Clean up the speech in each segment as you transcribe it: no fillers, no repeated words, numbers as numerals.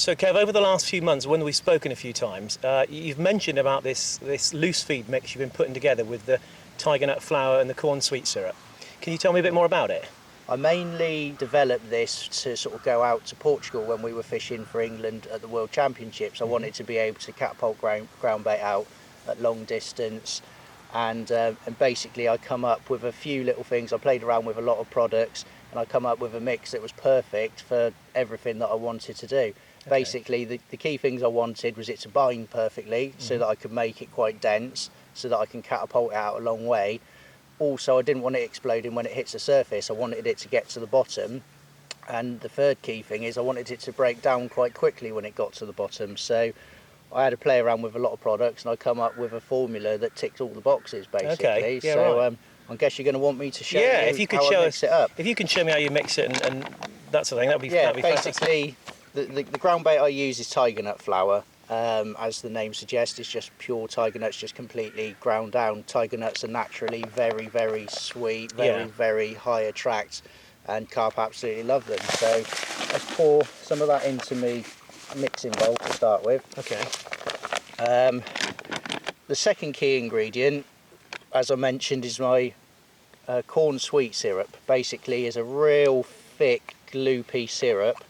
So Kev, over the last few months, when we've spoken a few times, you've mentioned about this loose feed mix you've been putting together with the Tiger Nut Flour and the corn sweet syrup. Can you tell me a bit more about it? I mainly developed this to sort of go out to Portugal when we were fishing for England at the World Championships. I wanted to be able to catapult ground bait out at long distance, and basically I come up with a few little things. I played around with a lot of products, and I come up with a mix that was perfect for everything that I wanted to do. Okay. Basically, the key things I wanted was it to bind perfectly, so that I could make it quite dense, so that I can catapult it out a long way. Also, I didn't want it exploding when it hits the surface. I wanted it to get to the bottom. And the third key thing is I wanted it to break down quite quickly when it got to the bottom. So I had to play around with a lot of products, and I come up with a formula that ticked all the boxes, basically. Okay. Yeah, so right. I guess you're going to want me to show you if you could how show I mix us, it up. If you can show me how you mix it and that sort of thing, that'd be basically the ground bait I use is Tiger Nut Flour. As the name suggests, it's just pure tiger nuts, just completely ground down. Tiger nuts are naturally very, very sweet, very high attract, and carp absolutely love them. So let's pour some of that into my mixing bowl to start with. Okay. The second key ingredient, as I mentioned, is my corn sweet syrup. Basically, is a real thick, gloopy syrup.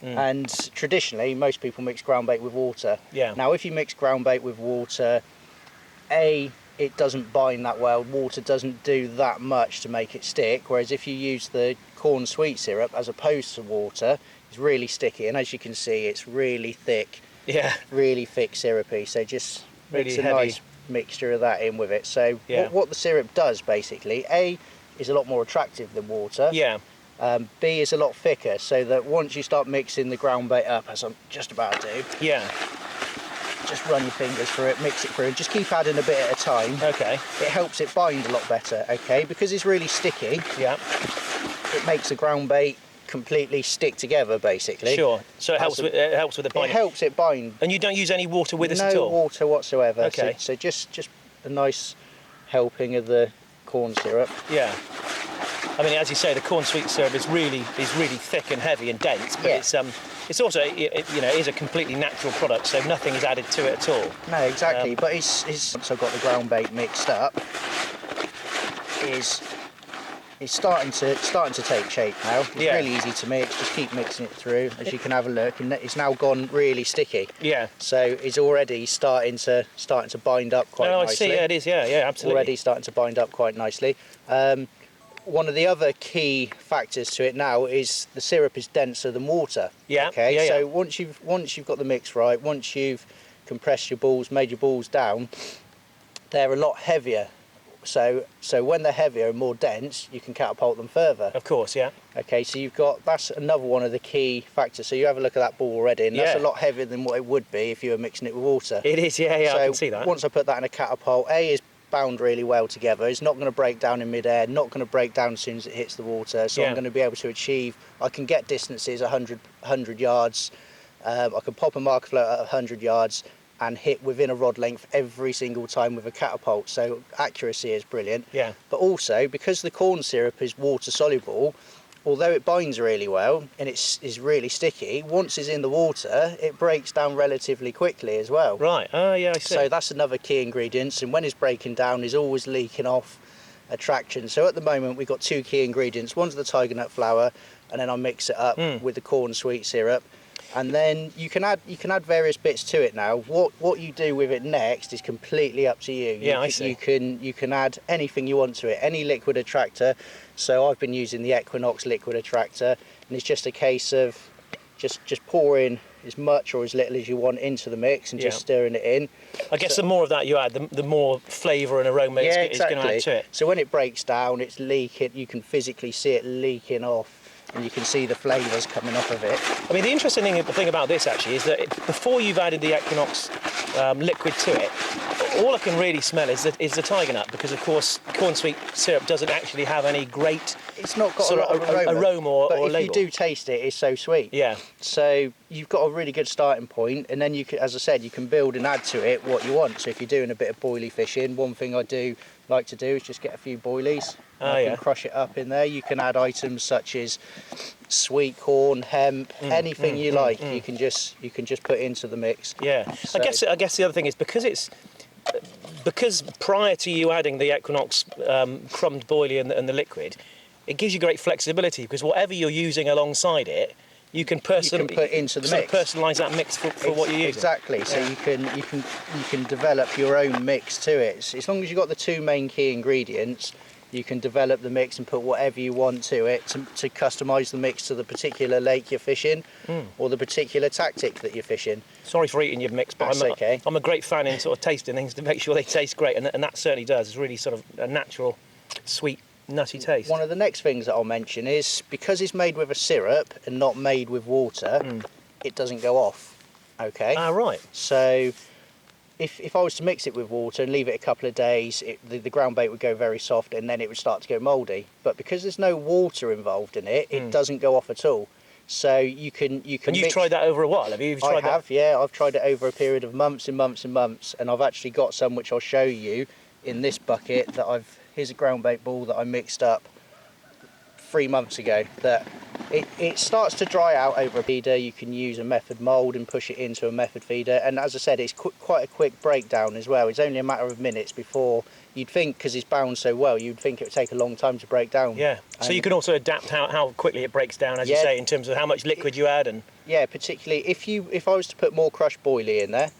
And traditionally, most people mix ground bait with water. Yeah. Now, if you mix ground bait with water, it doesn't bind that well. Water doesn't do that much to make it stick. Whereas if you use the corn sweet syrup as opposed to water, it's really sticky. And as you can see, it's really thick. Yeah. Really thick syrupy. So just really mix a heavy. nice mixture of that in with it. So what the syrup does basically, is a lot more attractive than water. Yeah. B is a lot thicker, so that once you start mixing the ground bait up, as I'm just about to do, just run your fingers through it, mix it through, and just keep adding a bit at a time. Okay. It helps it bind a lot better, okay? Because it's really sticky, it makes the ground bait completely stick together, basically. Sure. So it helps with the binding. It helps it bind. And you don't use any water with this at all? No water whatsoever. Okay. So just a nice helping of the corn syrup. Yeah. I mean, as you say, the corn sweet syrup is really thick and heavy and dense, but it's also it is a completely natural product, so nothing is added to it at all. No, exactly. But it's once I've got the ground bait mixed up, it's starting to take shape now. It's really easy to mix. Just keep mixing it through, as you can have a look, and it's now gone really sticky. Yeah. So it's already starting to bind up quite nicely. I see. Yeah, it is. Yeah, absolutely. Already starting to bind up quite nicely. One of the other key factors to it now is the syrup is denser than water. Yeah. Okay. Yeah, so once you've got the mix right, once you've compressed your balls, made your balls down, they're a lot heavier. So when they're heavier and more dense, you can catapult them further. Of course, yeah. Okay, so that's another one of the key factors. So you have a look at that ball already, and that's a lot heavier than what it would be if you were mixing it with water. It is, yeah, so I can see that. Once I put that in a catapult, A is bound really well together. It's not going to break down in midair, not going to break down as soon as it hits the water. So I'm going to be able to achieve, I can get distances 100 yards. I can pop a marker float at 100 yards and hit within a rod length every single time with a catapult. So accuracy is brilliant. Yeah. But also, because the corn syrup is water soluble, although it binds really well and is really sticky, once it's in the water, it breaks down relatively quickly as well. Right. Oh, yeah, I see. So that's another key ingredient. And when it's breaking down, it's always leaking off attraction. So at the moment, we've got two key ingredients. One's the tiger nut flour, and then I mix it up with the corn sweet syrup. And then you can add various bits to it now. What you do with it next is completely up to you. I see. You can add anything you want to it, any liquid attractor. So I've been using the Equinox liquid attractor, and it's just a case of just pouring as much or as little as you want into the mix and just stirring it in. I guess the more of that you add, the more flavour and aroma it's going to add to it. So when it breaks down, it's leaking. You can physically see it leaking off, and you can see the flavours coming off of it. I mean, the interesting thing about this actually is that before you've added the Equinox liquid to it, all I can really smell is the tiger nut, because of course corn sweet syrup doesn't actually have any great it's not got sort a lot of aroma or but if label. you do taste it, it's so sweet. Yeah. So you've got a really good starting point, and then you can, as I said, you can build and add to it what you want. So if you're doing a bit of boilie fishing, one thing I do like to do is just get a few boilies. I can crush it up in there. You can add items such as sweet corn, hemp, anything you like. You can just put into the mix. Yeah. So, I guess the other thing is because prior to you adding the Equinox crumbed boilie and the liquid, it gives you great flexibility, because whatever you're using alongside it, you can put into the mix. Personalise that mix for what you're using. Exactly. So you can develop your own mix to it. As long as you've got the two main key ingredients, you can develop the mix and put whatever you want to it to customise the mix to the particular lake you're fishing or the particular tactic that you're fishing. Sorry for eating your mix, but I'm a great fan in sort of tasting things to make sure they taste great, and that certainly does. It's really sort of a natural, sweet, nutty taste. One of the next things that I'll mention is, because it's made with a syrup and not made with water, it doesn't go off. Okay. Ah, right. So if I was to mix it with water and leave it a couple of days, the ground bait would go very soft, and then it would start to go mouldy. But because there's no water involved in it, it doesn't go off at all. So you can. And you've tried that over a while, have you? I have, yeah. I've tried it over a period of months and months and months, and I've actually got some which I'll show you in this bucket that here's a ground bait ball that I mixed up 3 months ago. That it starts to dry out over a feeder. You can use a method mould and push it into a method feeder, and as I said, it's quite a quick breakdown as well. It's only a matter of minutes before, you'd think, because it's bound so well, you'd think it would take a long time to break down. Yeah, so you can also adapt how quickly it breaks down, as you say, in terms of how much liquid you add. And yeah, particularly if I was to put more crushed boilie in there,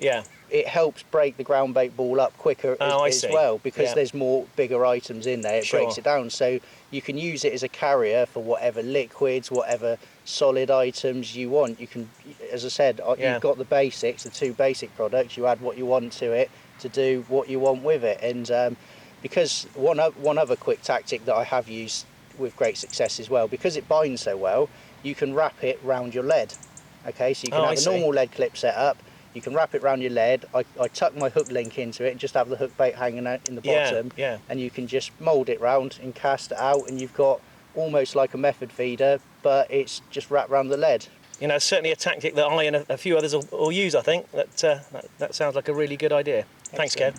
it helps break the ground bait ball up quicker as well, because there's more bigger items in there. It breaks it down, so you can use it as a carrier for whatever liquids, whatever solid items you want. You can, as I said, you've got the basics, the two basic products. You add what you want to it to do what you want with it. And because one other quick tactic that I have used with great success as well, because it binds so well, you can wrap it round your lead. Okay, so you can have a normal lead clip set up. You can wrap it around your lead. I tuck my hook link into it and just have the hook bait hanging out in the bottom. And you can just mould it round and cast it out, and you've got almost like a method feeder, but it's just wrapped around the lead. You know, certainly a tactic that I and a few others will use, I think. That sounds like a really good idea. Thanks, Kev.